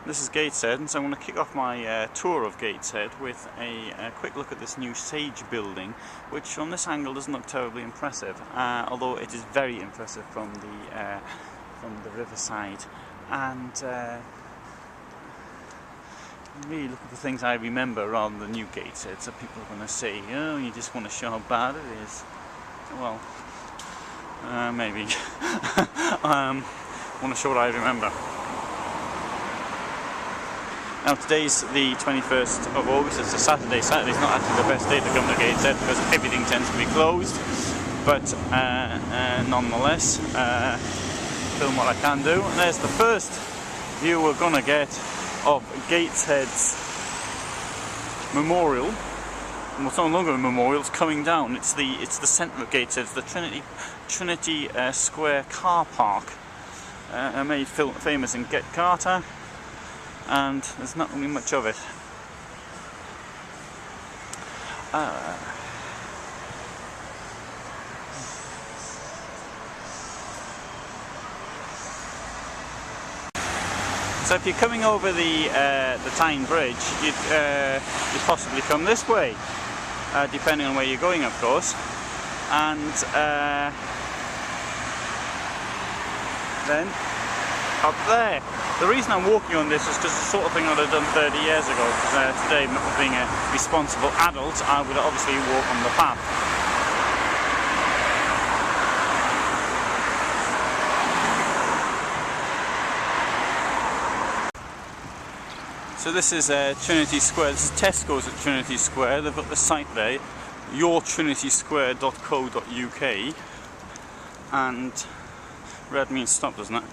This is Gateshead, and so I'm going to kick off my tour of Gateshead with a quick look at this new Sage building, which from this angle doesn't look terribly impressive, although it is very impressive from the riverside. And really look at the things I remember rather than new Gateshead. So people are going to say, "Oh, you just want to show how bad it is." Well, maybe. I want to show what I remember. Now today's the 21st of August, it's a Saturday. Saturday's not actually the best day to come to Gateshead because everything tends to be closed, but nonetheless, film what I can do. And there's the first view we're going to get of Gateshead's memorial. Well, it's no longer a memorial, it's coming down. It's the centre of Gateshead, it's the Trinity Square car park, made famous in Get Carter. And there's not really much of it. So if you're coming over the Tyne Bridge, you'd possibly come this way, depending on where you're going, of course. And then up there. The reason I'm walking on this is because it's the sort of thing I'd have done 30 years ago. Today, being a responsible adult, I would obviously walk on the path. So this is Trinity Square. This is Tesco's at Trinity Square. They've got the site there, yourtrinitysquare.co.uk, and red means stop, doesn't it?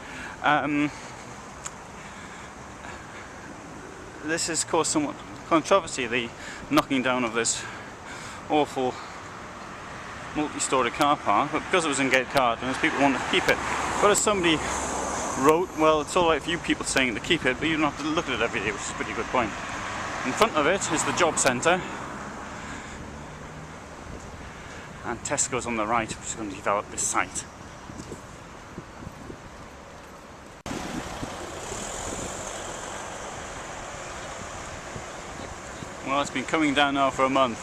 This has caused somewhat controversy, the knocking down of this awful multi-storey car park, but because it was in Get Carter, people wanted to keep it. But as somebody wrote, well, it's alright for you people saying to keep it, but you don't have to look at it every day, which is a pretty good point. In front of it is the job centre, and Tesco's on the right, which is going to develop this site. Well, it's been coming down now for a month,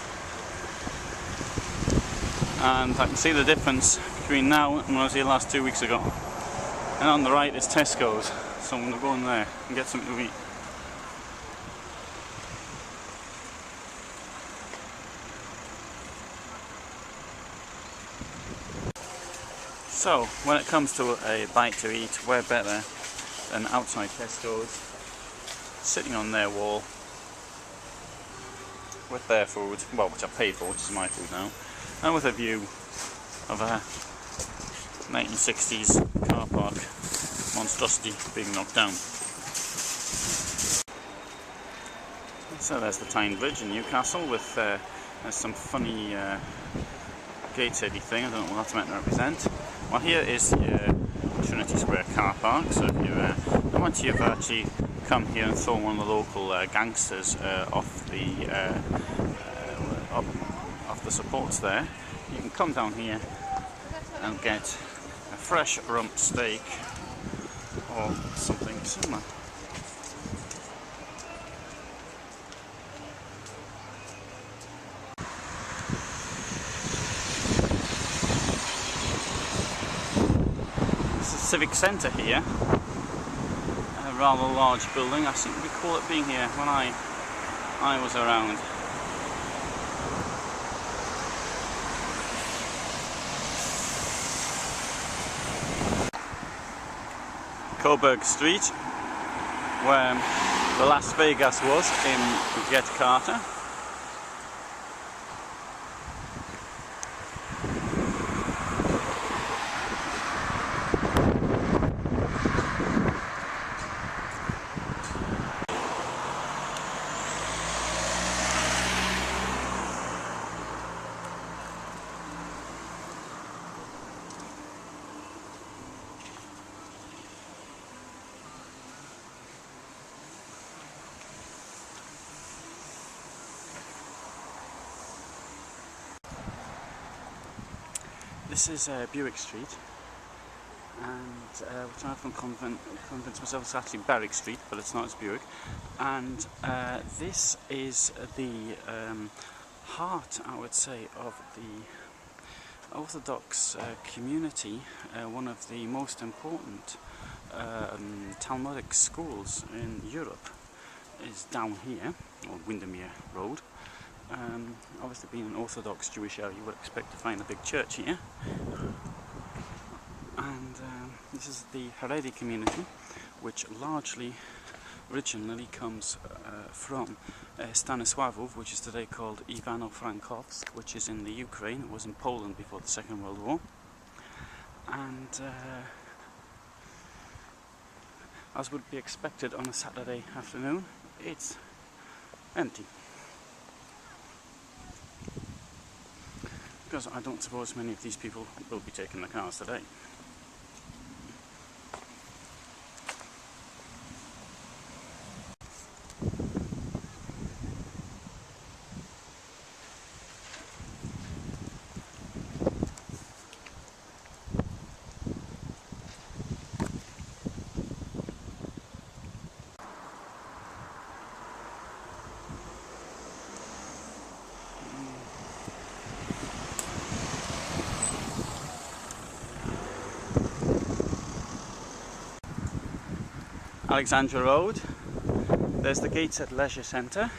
and I can see the difference between now and when I was here last 2 weeks ago. And on the right is Tesco's, so I'm going to go in there and get something to eat. So, when it comes to a bite to eat, where better than outside Tesco's, sitting on their wall, with their food, well, which I paid for, which is my food now, and with a view of a 1960s car park monstrosity being knocked down. So there's the Tyne Bridge in Newcastle with some funny Gatesheady thing. I don't know what that's meant to represent. Well, here is the Trinity Square car park, so if you once you've actually come here and thrown one of the local gangsters off the supports there, you can come down here and get a fresh rump steak or something similar. This is Civic Centre here, a rather large building. I seem to recall it being here when I was around. Coburg Street, where the Las Vegas was in Get Carter. This is Buick Street, and we're trying to convince myself it's actually Berwick Street, but it's not, it's Buick. And this is the heart, I would say, of the Orthodox community, one of the most important Talmudic schools in Europe is down here, on Windermere Road. Obviously being an Orthodox Jewish area, you would expect to find a big church here. And this is the Haredi community, which largely originally comes from Stanisławów, which is today called Ivano-Frankivsk, which is in the Ukraine. It was in Poland before the Second World War. And as would be expected on a Saturday afternoon, it's empty. Because I don't suppose many of these people will be taking the cars today. Alexandra Road, there's the Gateshead Leisure Centre,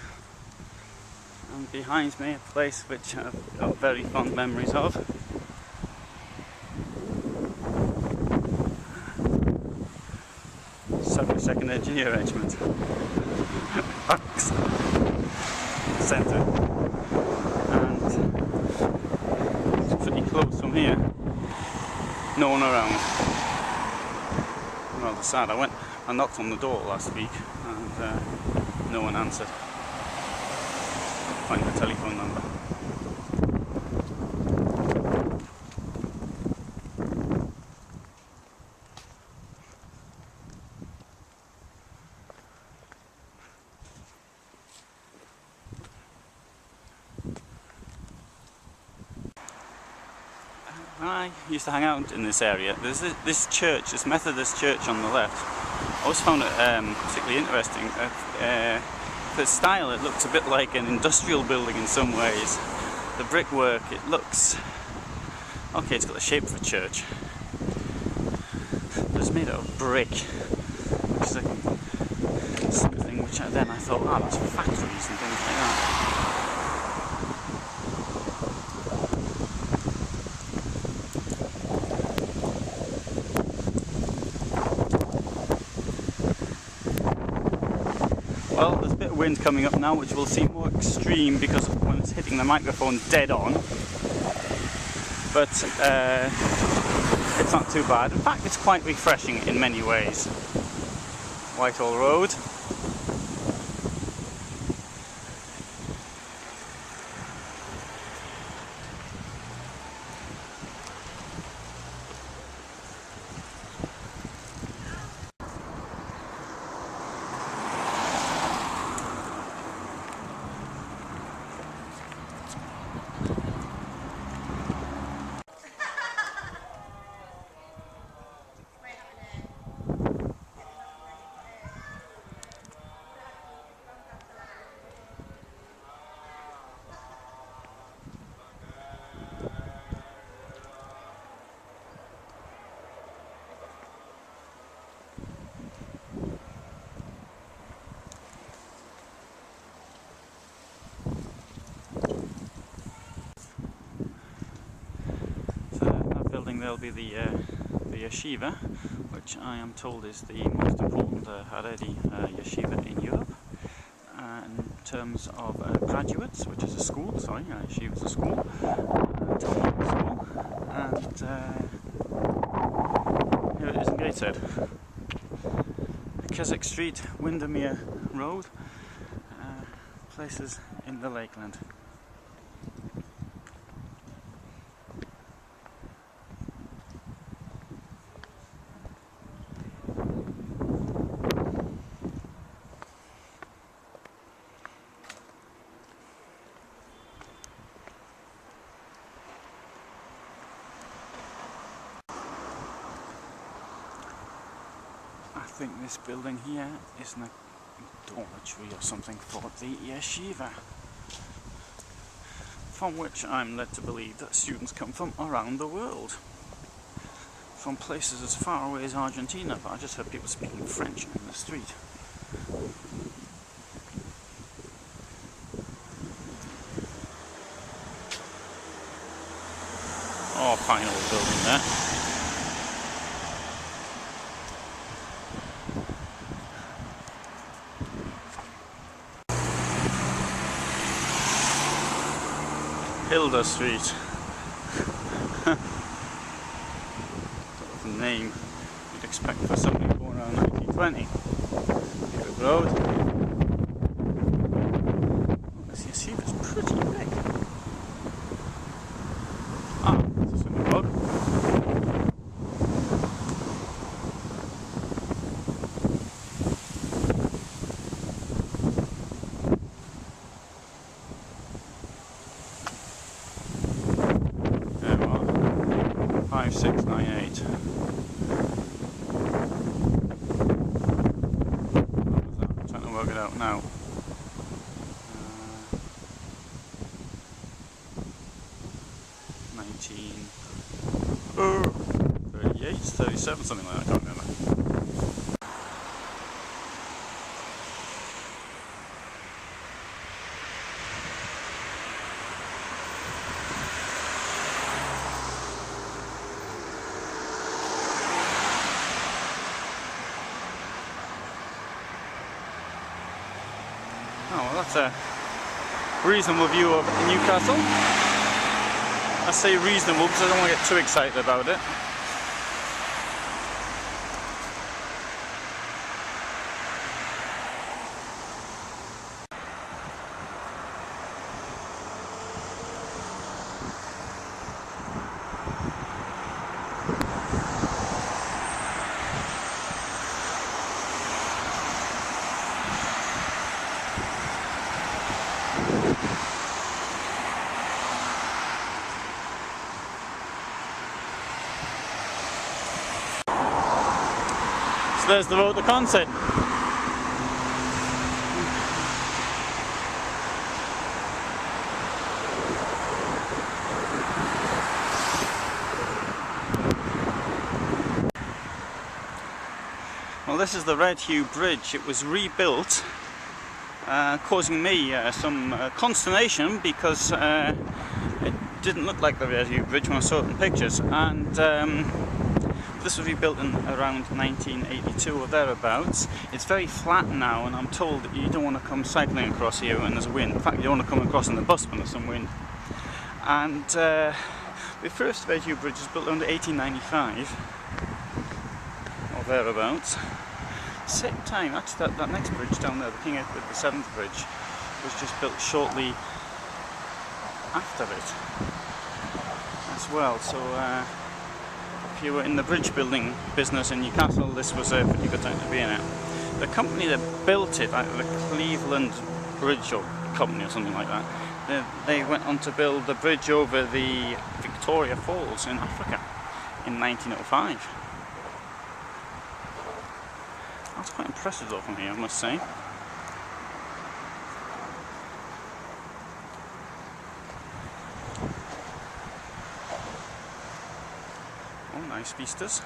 and behind me a place which I've got very fond memories of. Second Engineer Regiment Centre, and it's pretty close from here. No one around. Rather sad. I knocked on the door last week and no one answered. Find the telephone number. I used to hang out in this area. There's this church, this Methodist church on the left. I always found it particularly interesting. The style, it looks a bit like an industrial building in some ways. The brickwork, it looks... okay, it's got the shape of a church. But it's made out of brick. Which is like something which I thought, that's factories and things like that. Well, there's a bit of wind coming up now, which will seem more extreme because when it's hitting the microphone dead on. But it's not too bad. In fact, it's quite refreshing in many ways. Whitehall Road. There'll be the yeshiva, which I am told is the most important Haredi yeshiva in Europe in terms of graduates, which is a school, yeshiva is a school, Talmudic school, and here it is in Gateshead. Keswick Street, Windermere Road, places in the Lakeland. think this building here is a dormitory or something for the yeshiva, from which I'm led to believe that students come from around the world, from places as far away as Argentina, but I just heard people speaking French in the street. Oh, fine old building there. Hilda Street. Sort of name you'd expect for somebody born around 1920. River Road. Oh, this yeshiva's pretty big. Ah, this is a new road. There we are. 5698. I'm trying to work it out now. 38, 37, something like that, I can't remember. Oh, well, that's a reasonable view of Newcastle. I say reasonable because I don't want to get too excited about it. So there's the road to concert. Well, this is the Redheugh Bridge. It was rebuilt, causing me some consternation because it didn't look like the Redheugh Bridge when I saw it in pictures, and this was rebuilt in around 1982 or thereabouts. It's very flat now, and I'm told that you don't want to come cycling across here when there's wind. In fact, you don't want to come across in the bus when there's some wind. And the first Redheugh Bridge was built around 1895 or thereabouts. Same time, actually, that next bridge down there, the King Edward VII Bridge, was just built shortly after it as well. So if you were in the bridge building business in Newcastle, this was a pretty good time to be in it. The company that built it, like the Cleveland Bridge or Company or something like that, they went on to build the bridge over the Victoria Falls in Africa in 1905. That's quite impressive though from here, I must say. Oh, nice vistas.